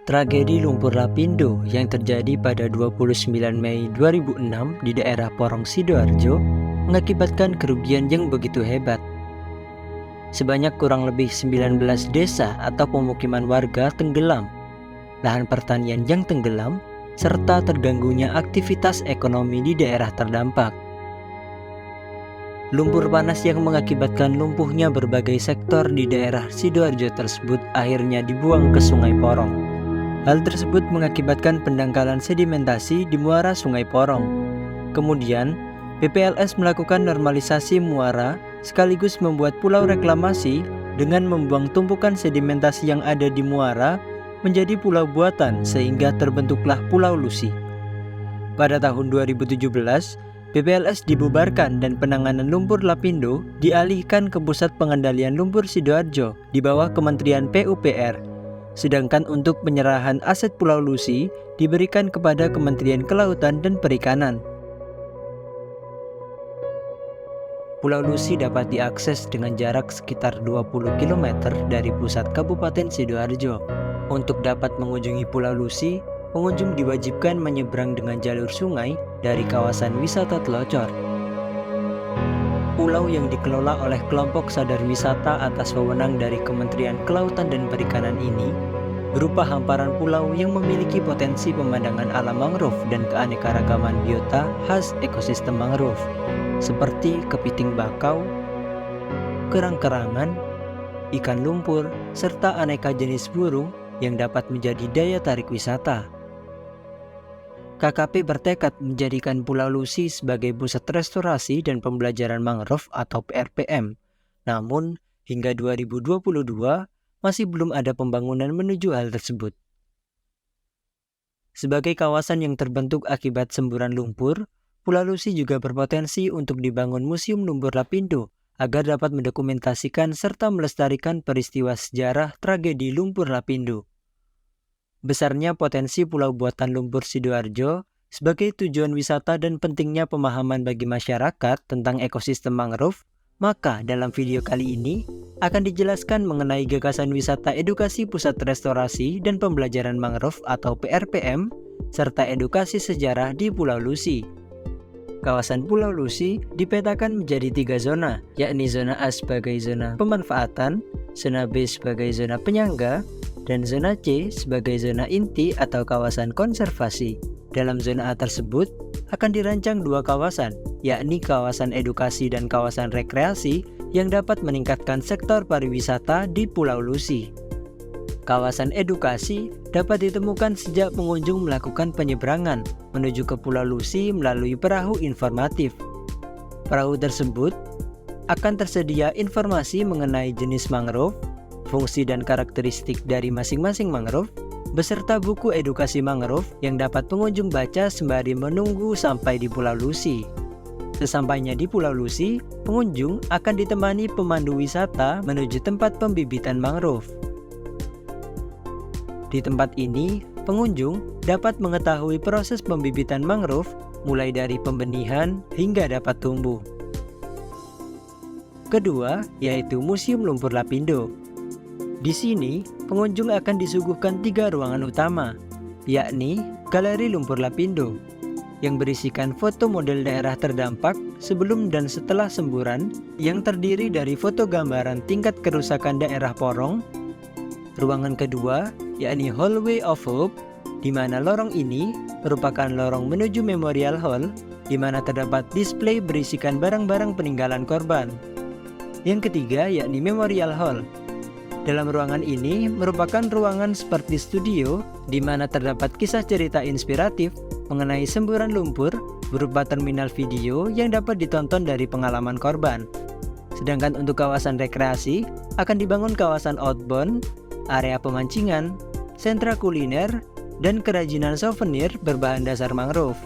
Tragedi lumpur lapindo yang terjadi pada 29 Mei 2006 di daerah Porong Sidoarjo mengakibatkan kerugian yang begitu hebat. Sebanyak kurang lebih 19 desa atau pemukiman warga tenggelam, lahan pertanian yang tenggelam, serta terganggunya aktivitas ekonomi di daerah terdampak. Lumpur panas yang mengakibatkan lumpuhnya berbagai sektor di daerah Sidoarjo tersebut akhirnya dibuang ke Sungai Porong. Hal tersebut mengakibatkan pendangkalan sedimentasi di muara Sungai Porong. Kemudian, PPLS melakukan normalisasi muara sekaligus membuat pulau reklamasi dengan membuang tumpukan sedimentasi yang ada di muara menjadi pulau buatan sehingga terbentuklah Pulau Lusi. Pada tahun 2017, PPLS dibubarkan dan penanganan lumpur lapindo dialihkan ke Pusat Pengendalian Lumpur Sidoarjo di bawah Kementerian PUPR. Sedangkan untuk penyerahan aset Pulau Lusi diberikan kepada Kementerian Kelautan dan Perikanan. Pulau Lusi dapat diakses dengan jarak sekitar 20 km dari pusat Kabupaten Sidoarjo. Untuk dapat mengunjungi Pulau Lusi, pengunjung diwajibkan menyeberang dengan jalur sungai dari kawasan wisata Telocor. Pulau yang dikelola oleh kelompok sadar wisata atas wewenang dari Kementerian Kelautan dan Perikanan ini berupa hamparan pulau yang memiliki potensi pemandangan alam mangrove dan keanekaragaman biota khas ekosistem mangrove seperti kepiting bakau, kerang-kerangan, ikan lumpur, serta aneka jenis burung yang dapat menjadi daya tarik wisata. KKP bertekad menjadikan Pulau Lusi sebagai pusat restorasi dan pembelajaran mangrove atau PRPM. Namun, hingga 2022 masih belum ada pembangunan menuju hal tersebut. Sebagai kawasan yang terbentuk akibat semburan lumpur, Pulau Lusi juga berpotensi untuk dibangun Museum Lumpur Lapindo agar dapat mendokumentasikan serta melestarikan peristiwa sejarah tragedi lumpur lapindo. Besarnya potensi pulau buatan lumpur Sidoarjo sebagai tujuan wisata dan pentingnya pemahaman bagi masyarakat tentang ekosistem mangrove, maka dalam video kali ini akan dijelaskan mengenai gagasan wisata edukasi pusat restorasi dan pembelajaran mangrove atau PRPM, serta edukasi sejarah di Pulau Lusi. Kawasan Pulau Lusi dipetakan menjadi 3 zona, yakni zona A sebagai zona pemanfaatan, zona B sebagai zona penyangga, dan zona C sebagai zona inti atau kawasan konservasi. Dalam zona A tersebut akan dirancang 2 kawasan, yakni kawasan edukasi dan kawasan rekreasi yang dapat meningkatkan sektor pariwisata di Pulau Lusi. Kawasan edukasi dapat ditemukan sejak pengunjung melakukan penyeberangan menuju ke Pulau Lusi melalui perahu informatif. Perahu tersebut akan tersedia informasi mengenai jenis mangrove, fungsi dan karakteristik dari masing-masing mangrove, beserta buku edukasi mangrove yang dapat pengunjung baca sembari menunggu sampai di Pulau Lusi. Sesampainya di Pulau Lusi, pengunjung akan ditemani pemandu wisata menuju tempat pembibitan mangrove. Di tempat ini, pengunjung dapat mengetahui proses pembibitan mangrove mulai dari pembenihan hingga dapat tumbuh. Kedua, yaitu Museum Lumpur Lapindo. Di sini, pengunjung akan disuguhkan 3 ruangan utama, yakni Galeri Lumpur Lapindo, yang berisikan foto model daerah terdampak sebelum dan setelah semburan yang terdiri dari foto gambaran tingkat kerusakan daerah Porong. Ruangan kedua, yakni Hallway of Hope, di mana lorong ini merupakan lorong menuju Memorial Hall, di mana terdapat display berisikan barang-barang peninggalan korban. Yang ketiga, yakni Memorial Hall. Dalam ruangan ini merupakan ruangan seperti studio, di mana terdapat kisah cerita inspiratif mengenai semburan lumpur berupa terminal video yang dapat ditonton dari pengalaman korban. Sedangkan untuk kawasan rekreasi akan dibangun kawasan outbound, area pemancingan, sentra kuliner, dan kerajinan souvenir berbahan dasar mangrove.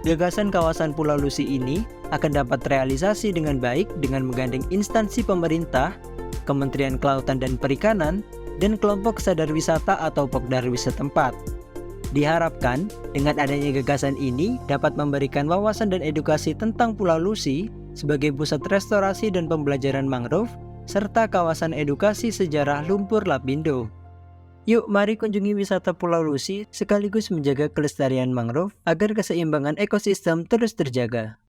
Gagasan kawasan Pulau Lusi ini akan dapat realisasi dengan baik dengan menggandeng instansi pemerintah, Kementerian Kelautan dan Perikanan, dan kelompok sadar wisata atau Pokdarwis setempat. Diharapkan dengan adanya gagasan ini dapat memberikan wawasan dan edukasi tentang Pulau Lusi sebagai pusat restorasi dan pembelajaran mangrove serta kawasan edukasi sejarah lumpur Lapindo. Yuk mari kunjungi wisata Pulau Lusi sekaligus menjaga kelestarian mangrove agar keseimbangan ekosistem terus terjaga.